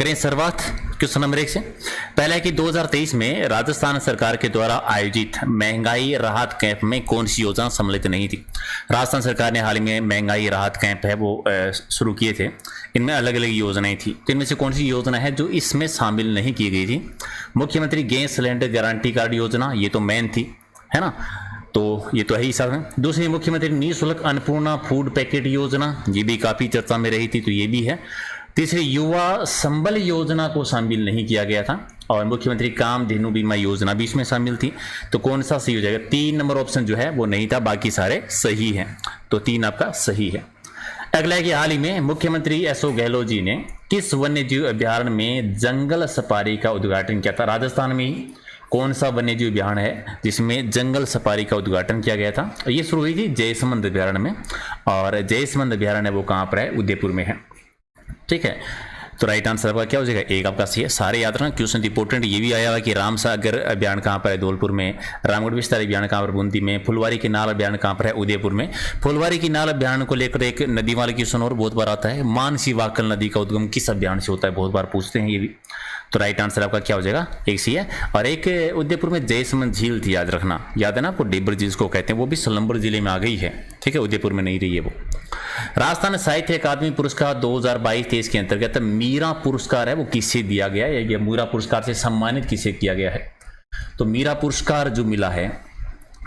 करें शुरुआत question number 1 से। पहला है कि 2023 में राजस्थान सरकार के द्वारा आयोजित महंगाई राहत कैंप में कौन सी योजना सम्मिलित नहीं थी। राजस्थान सरकार ने हाल ही में महंगाई राहत कैंप है वो शुरू किए थे। इनमें अलग अलग योजनाएं थी, तो इनमें से कौन सी योजना है जो इसमें शामिल नहीं की गई थी। मुख्यमंत्री गैस सिलेंडर गारंटी कार्ड योजना, ये तो मेन थी, है ना, तो ये तो है ही सब है। दूसरी, मुख्यमंत्री निःशुल्क अन्नपूर्णा फूड पैकेट योजना, ये भी काफी चर्चा में रही थी, तो ये भी है। तीसरी, युवा संबल योजना को शामिल नहीं किया गया था और मुख्यमंत्री कामधेनु बीमा योजना भी इसमें शामिल थी, तो कौन सा सही हो जाएगा। 3 नंबर ऑप्शन जो है वो नहीं था, बाकी सारे सही हैं, तो 3 आपका सही है। अगला है कि हाल ही में मुख्यमंत्री अशोक गहलोत जी ने किस वन्य जीव अभ्यारण्य में जंगल सफारी का उद्घाटन किया था। राजस्थान में ही कौन सा वन्य जीव अभ्यारण्य है जिसमें जंगल सफारी का उद्घाटन किया गया था। ये शुरू हुई थी जयसमंद अभ्यारण्य में, और जयसमंद अभ्यारण्य वो कहाँ पर है, उदयपुर में है। ठीक है, तो राइट आंसर आपका क्या हो जाएगा, 1 आपका सही है। सारे याद रखना, क्वेश्चन इंपॉर्टेंट ये भी आया हुआ कि रामसागर अभियान कहाँ पर है, धौलपुर में। रामगढ़ विस्तार अभियान कहाँ पर, बूंदी में। फुलवारी की नाल अभियान कहाँ पर है, उदयपुर में। फुलवारी की नाल अभियान को लेकर एक नदी वाला क्वेश्चन और बहुत बार आता है, मानसी वाकल नदी का उद्गम किस अभियान से होता है, बहुत बार पूछते हैं ये भी। तो राइट आंसर आपका क्या हो जाएगा, 1 सही है। और एक उदयपुर में जयसमंद झील थी, याद रखना, याद है ना आपको, डेबर झील को कहते हैं, वो भी सोलंबर जिले में आ गई है। ठीक है, उदयपुर में नहीं रही है वो। राजस्थान साहित्य अकादमी पुरस्कार 2022-23 के अंतर्गत मीरा पुरस्कार है वो किससे दिया गया है, या मीरा पुरस्कार से सम्मानित किसे किया गया है। तो मीरा पुरस्कार जो मिला है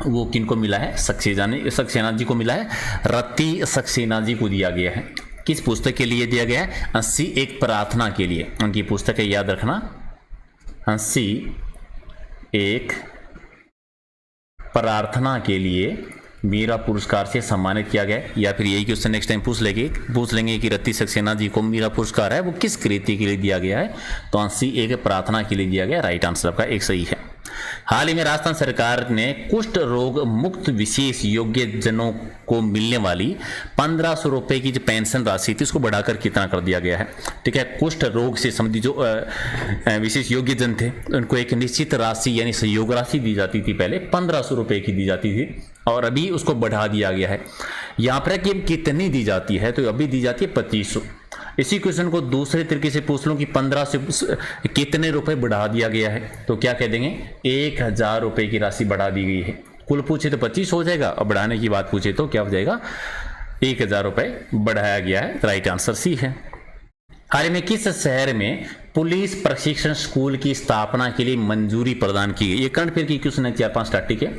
वो किनको मिला है, सक्सेना जी को मिला है। रति सक्सेना जी को दिया गया है। किस पुस्तक के लिए दिया गया है, 80 एक प्रार्थना के लिए। उनकी पुस्तक है, याद रखना, 80 एक प्रार्थना के लिए मीरा पुरस्कार से सम्मानित किया गया। या फिर यही क्वेश्चन नेक्स्ट टाइम पूछ लेंगे कि रति सक्सेना जी को मीरा पुरस्कार है वो किस कृति के लिए दिया गया है, तो 80 एक प्रार्थना के लिए दिया गया। राइट आंसर आपका 1 सही है। हाल ही में राजस्थान सरकार ने कुष्ठ रोग मुक्त विशेष योग्य जनों को मिलने वाली 1500 रुपए की जो पेंशन राशि थी उसको बढ़ाकर कितना कर दिया गया है। ठीक है, कुष्ठ रोग से संबंधित जो विशेष योग्य जन थे उनको एक निश्चित राशि यानी सहयोग राशि दी जाती थी, पहले 1500 रुपए की दी जाती थी और अभी उसको बढ़ा दिया गया है। यहाँ पर कि कितनी दी जाती है, तो अभी दी जाती है 2500। इसी क्वेश्चन को दूसरे तरीके से पूछ लो कि 15 से कितने रुपए बढ़ा दिया गया है, तो क्या कह देंगे, 1000 रुपए की राशि बढ़ा दी गई है। कुल पूछे तो 25 हो जाएगा और बढ़ाने की बात पूछे तो क्या हो जाएगा, 1000 रुपए बढ़ाया गया है। राइट आंसर सी है। हाल ही में किस शहर में पुलिस प्रशिक्षण स्कूल की स्थापना के लिए मंजूरी प्रदान की गई। ये करंट अफेयर की क्वेश्चन है, 4-5 स्टैटिक है।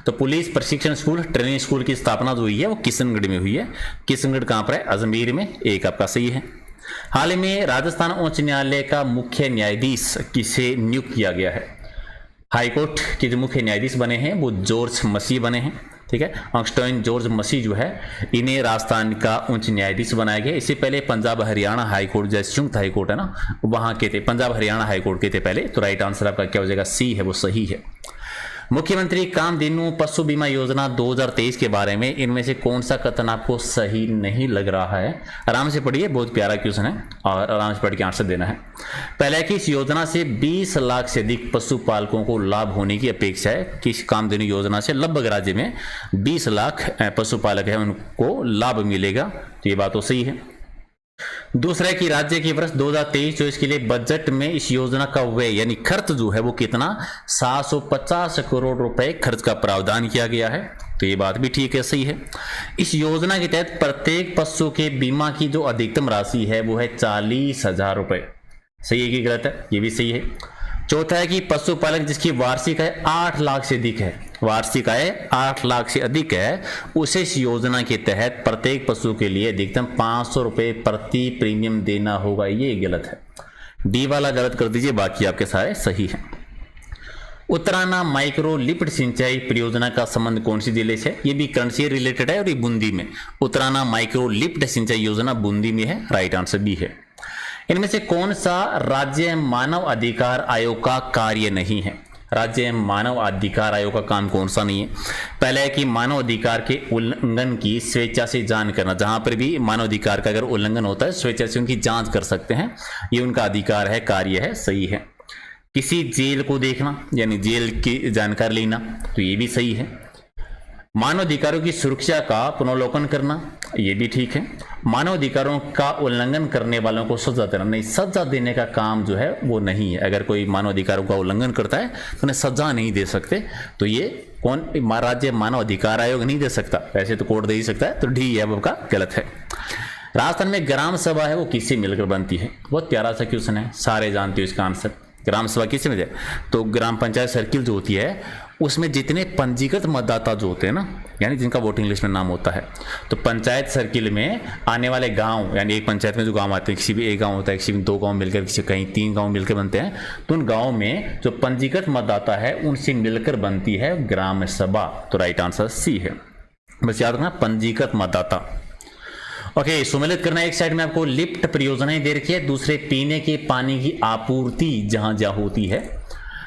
तो पुलिस प्रशिक्षण स्कूल ट्रेनिंग स्कूल की स्थापना जो हुई है वो किशनगढ़ में हुई है। किशनगढ़ कहां पर है, अजमेर में। 1 आपका सही है। हाल ही में राजस्थान उच्च न्यायालय का मुख्य न्यायाधीश किसे नियुक्त किया गया है। हाईकोर्ट के जो मुख्य न्यायाधीश बने हैं वो जॉर्ज मसीह बने हैं। ठीक है, ऑक्सटाइन जॉर्ज मसीह जो है इन्हें राजस्थान का उच्च न्यायाधीश बनाया गया। इससे पहले पंजाब हरियाणा हाईकोर्ट जो संयुक्त हाईकोर्ट है ना, वहां के थे, पंजाब हरियाणा हाईकोर्ट के थे पहले। तो राइट आंसर आपका क्या हो जाएगा, सी है, वो सही है। मुख्यमंत्री कामधेनु पशु बीमा योजना 2023 के बारे में इनमें से कौन सा कथन आपको सही नहीं लग रहा है। आराम से पढ़िए, बहुत प्यारा क्वेश्चन है और आराम से पढ़ के आंसर देना है। पहला है कि इस योजना से 20 लाख से अधिक पशुपालकों को लाभ होने की अपेक्षा है। कि इस कामधेनु योजना से लगभग राज्य में 20 लाख पशुपालक है उनको लाभ मिलेगा, तो ये बात तो सही है। दूसरा है कि राज्य के वर्ष 2023-24 के लिए बजट में इस योजना का व्यय यानी खर्च जो है वो कितना, 750 करोड़ रुपए खर्च का प्रावधान किया गया है, तो ये बात भी ठीक है, सही है। इस योजना के तहत प्रत्येक पशु के बीमा की जो अधिकतम राशि है वो है 40,000 रुपए। सही है कि गलत है, ये भी सही है। चौथा है कि पशुपालक जिसकी वार्षिक आय 8 लाख से अधिक है, वार्षिक आय 8 लाख से अधिक है, उसे इस योजना के तहत प्रत्येक पशु के लिए अधिकतम 500 रुपए प्रति प्रीमियम देना होगा। ये गलत है, डी वाला गलत कर दीजिए, बाकी आपके सारे सही है। उत्तराना माइक्रो लिफ्ट सिंचाई परियोजना का संबंध कौन सी जिले से, ये भी करंट से रिलेटेड है और ये बूंदी में। उत्तराना माइक्रो लिफ्ट सिंचाई योजना बूंदी में है। राइट आंसर बी है। इनमें से कौन सा राज्य मानव अधिकार आयोग का कार्य नहीं है। राज्य मानव अधिकार आयोग का काम कौन सा नहीं है। पहला है कि मानव अधिकार के उल्लंघन की स्वेच्छा से जांच करना, जहां पर भी मानव अधिकार का अगर उल्लंघन होता है स्वेच्छा से उनकी जांच कर सकते हैं, ये उनका अधिकार है, कार्य है, सही है। किसी जेल को देखना यानी जेल की जानकारी लेना, तो ये भी सही है। मानव अधिकारों की सुरक्षा का पुनर्वलोकन करना, ये भी ठीक है। मानव अधिकारों का उल्लंघन करने वालों को सजा देना, नहीं, सजा देने का काम जो है वो नहीं है। अगर कोई मानव अधिकारों का उल्लंघन करता है तो उन्हें सजा नहीं दे सकते। तो ये कौन, राज्य मानव अधिकार आयोग नहीं दे सकता, वैसे तो कोर्ट दे ही सकता है, तो डी ये आपका गलत है। राजस्थान में ग्राम सभा है वो किससे मिलकर बनती है? बहुत प्यारा सा क्वेश्चन है, सारे जानते हो इसका आंसर। ग्राम सभा किससे मिलती है? तो ग्राम पंचायत सर्किल जो होती है उसमें जितने पंजीकृत मतदाता जो होते हैं ना, यानी जिनका वोटिंग लिस्ट में नाम होता है, तो पंचायत सर्किल में आने वाले गांव, यानी एक पंचायत में जो गांव आते हैं, किसी भी एक गांव होता है, किसी में 2 गांव मिलकर, किसी कहीं 3 गांव मिलकर बनते हैं, तो उन गांव में जो पंजीकृत मतदाता है उनसे मिलकर बनती है ग्राम सभा। तो राइट आंसर सी है। बस याद रखना, पंजीकृत मतदाता। ओके, सुमेलित करना, एक साइड में आपको लिफ्ट परियोजनाएं दे रखी है, दूसरे पीने के पानी की आपूर्ति जहां जहां होती है।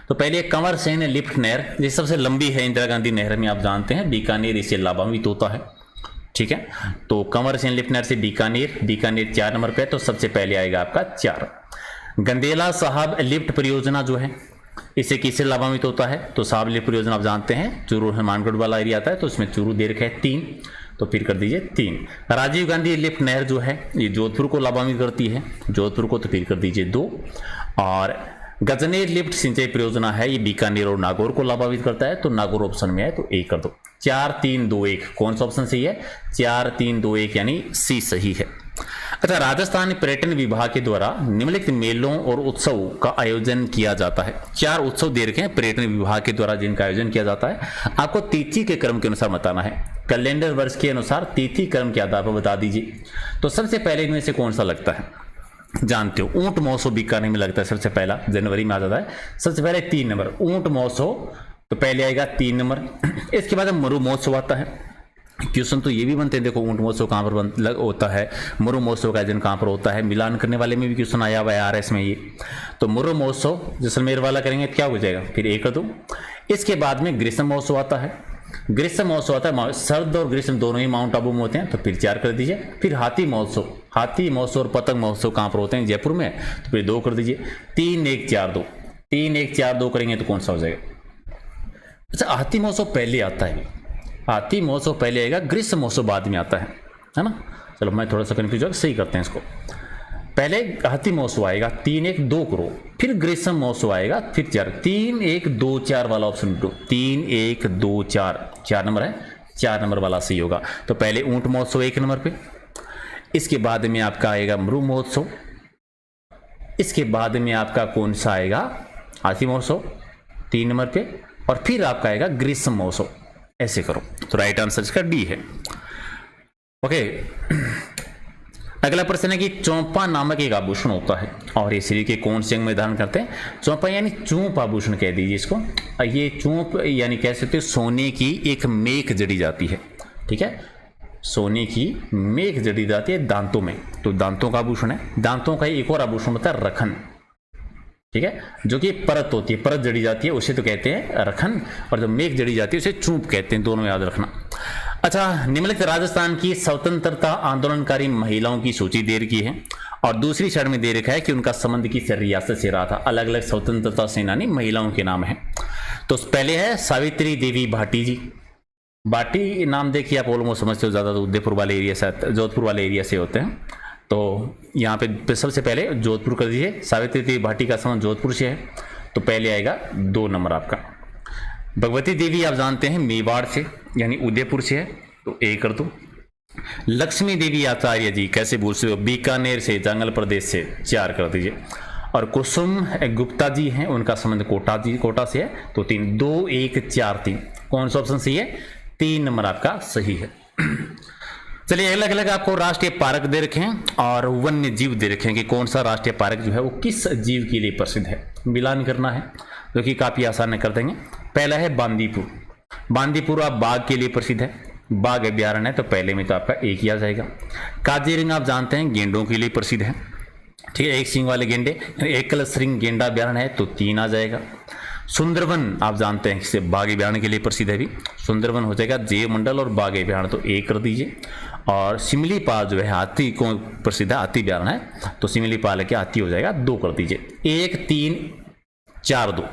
तो पहले कंवर सेन लिफ्ट नहर, ये सबसे लंबी है इंदिरा गांधी नहर में, आप जानते हैं बीकानेर इससे लाभान्वित होता है, ठीक है। तो कंवर सेन लिफ्ट नहर से बीकानेर 4 नंबर पे, तो सबसे पहले आएगा आपका 4। गंदेला साहब लिफ्ट परियोजना जो है इससे किससे लाभान्वित होता है? तो साहब लिफ्ट परियोजना आप जानते हैं चूरू हनुमानगढ़ वाला एरिया आता है, तो उसमें चूरू दे रखा है 3, तो फिर कर दीजिए 3। राजीव गांधी लिफ्ट नहर जो है ये जोधपुर को लाभान्वित करती है, जोधपुर को, तो फिर कर दीजिए 2। और गजनेर लिफ्ट सिंचाई परियोजना है, ये बीकानेर और नागौर को लाभान्वित करता है, तो नागौर ऑप्शन में है, तो ए कर दो। 4 3 2 1 कौन सा ऑप्शन सही है? 4 3 2 1 यानी सी सही है। अच्छा, राजस्थान पर्यटन विभाग के द्वारा निम्नलिखित मेलों और उत्सव का आयोजन किया जाता है। 4 उत्सव दे रखे हैं पर्यटन विभाग के द्वारा जिनका आयोजन किया जाता है, आपको तिथि के क्रम के अनुसार बताना है, कैलेंडर वर्ष के अनुसार तिथि क्रम के आधार पर बता दीजिए। तो सबसे पहले इनमें से कौन सा लगता है? जानते हो, ऊंट महोत्सव बीकानेर में लगता है, सबसे पहला जनवरी में आ जाता है। सबसे पहले 3 नंबर ऊंट महोत्सव, तो पहले आएगा 3 नंबर। इसके बाद मरु महोत्सव आता है। क्वेश्चन तो ये भी बनते हैं, देखो ऊंट महोत्सव कहाँ पर होता है, मरु महोत्सव का आयोजन कहाँ पर होता है, मिलान करने वाले में भी क्वेश्चन आया हुआ है आरएस में ये। तो मरु महोत्सव जैसलमेर वाला करेंगे तो क्या हो जाएगा? फिर 1 कर दो। इसके बाद में ग्रीष्म महोत्सव आता है। ग्रीष्म महोत्सव आता है, सर्द और ग्रीष्म दोनों ही माउंट आबू में होते हैं, तो फिर 4 कर दीजिए। फिर हाथी महोत्सव, हाथी महोत्सव और पतंग महोत्सव कहाँ पर होते हैं? जयपुर में, तो फिर 2 कर दीजिए। 3 1 4 2 3 1 4 2 करेंगे तो कौन सा हो जाएगा? अच्छा, हाथी महोत्सव पहले आता है, हाथी महोत्सव पहले आएगा, ग्रीष्म महोत्सव बाद में आता है ना। चलो मैं थोड़ा सा कंफ्यूज हो, सही करते हैं इसको। पहले हाथी महोत्सव आएगा 3 1 2 करो, फिर ग्रीष्म महोत्सव आएगा, फिर 4 3 1 2 4 वाला ऑप्शन दो। 3 1 2 4 नंबर है, 4 नंबर वाला सही होगा। तो पहले ऊंट महोत्सव 1 नंबर पे, इसके बाद में आपका आएगा मरु महोत्सव, इसके बाद में आपका कौन सा आएगा? हाथी महोत्सव 3 नंबर पे, और फिर आपका आएगा ग्रीष्म महोत्सव। ऐसे करो, तो राइट आंसर इसका डी है। ओके, अगला प्रश्न है कि चौंपा नामक एक आभूषण होता है और ये शरीर के कौन से अंग में धारण करते हैं? चौंपा यानी चूंप आभूषण कह दीजिए इसको। ये चूंप यानी कह सकते हो सोने की एक मेख जड़ी जाती है, ठीक है, सोने की मेख जड़ी जाती है दांतों में, तो दांतों का आभूषण है। दांतों का एक और आभूषण होता है रखन, ठीक है, जो कि परत होती है, परत जड़ी जाती है उसे तो कहते हैं रखन, और जो मेघ जड़ी जाती है उसे चूंप कहते हैं, दोनों याद रखना। अच्छा, निम्नलिखित राजस्थान की स्वतंत्रता आंदोलनकारी महिलाओं की सूची दे रखी है, और दूसरी साइड में दे रखा है कि उनका संबंध किस रियासत से रहा था। अलग अलग स्वतंत्रता सेनानी महिलाओं के नाम है। तो पहले है सावित्री देवी भाटी जी। भाटी नाम देखिए आप ऑलमोस्ट समझते हो, ज्यादा उदयपुर वाले एरिया से, जोधपुर वाले एरिया से होते हैं। तो यहाँ पे सबसे पहले जोधपुर कर दीजिए, सावित्री देवी भाटी का संबंध जोधपुर से है, तो पहले आएगा 2 नंबर आपका। भगवती देवी आप जानते हैं मेवाड़ से यानी उदयपुर से है, तो ए कर दो। लक्ष्मी देवी आचार्य जी कैसे भूल सकते हो, बीकानेर से, जंगल प्रदेश से, 4 कर दीजिए। और कुसुम गुप्ता जी हैं, उनका संबंध कोटा से है, तो 3 2 1 4 3 कौन सा ऑप्शन सही है? 3 नंबर आपका सही है। चलिए, अलग अलग आपको राष्ट्रीय पार्क दे रखे हैं और वन्य जीव दे रखे हैं कि कौन सा राष्ट्रीय पार्क जो है वो किस जीव के लिए प्रसिद्ध है। मिलान करना है जो कि काफी आसान है, कर देंगे। पहला है बांदीपुर। बांदीपुर आप बाघ के लिए प्रसिद्ध है, बाघ अभ्यारण्य है, तो पहले में तो आपका 1 ही आ जाएगा। काजीरंगा आप जानते हैं गेंडों के लिए प्रसिद्ध है, ठीक है, 1 सींग वाले गेंडे, एकल श्रृंग गेंडा अभ्यारण्य है, तो 3 आ जाएगा। सुंदरवन आप जानते हैं किसे बाघ अभ्यारण्य के लिए प्रसिद्ध है भी, सुंदरवन हो जाएगा। जैव मंडल और बाघ अभ्यारण्य, तो 1 कर दीजिए। और सिमलीपाल जो है हाथी को प्रसिद्ध है, हाथी अभ्यारण्य है, तो सिमलीपाल के हाथी हो जाएगा, 2 कर दीजिए। 1 3 4 2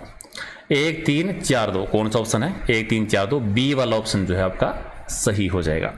1 3 4 2 कौन सा ऑप्शन है? 1 3 4 2 बी वाला ऑप्शन जो है आपका सही हो जाएगा।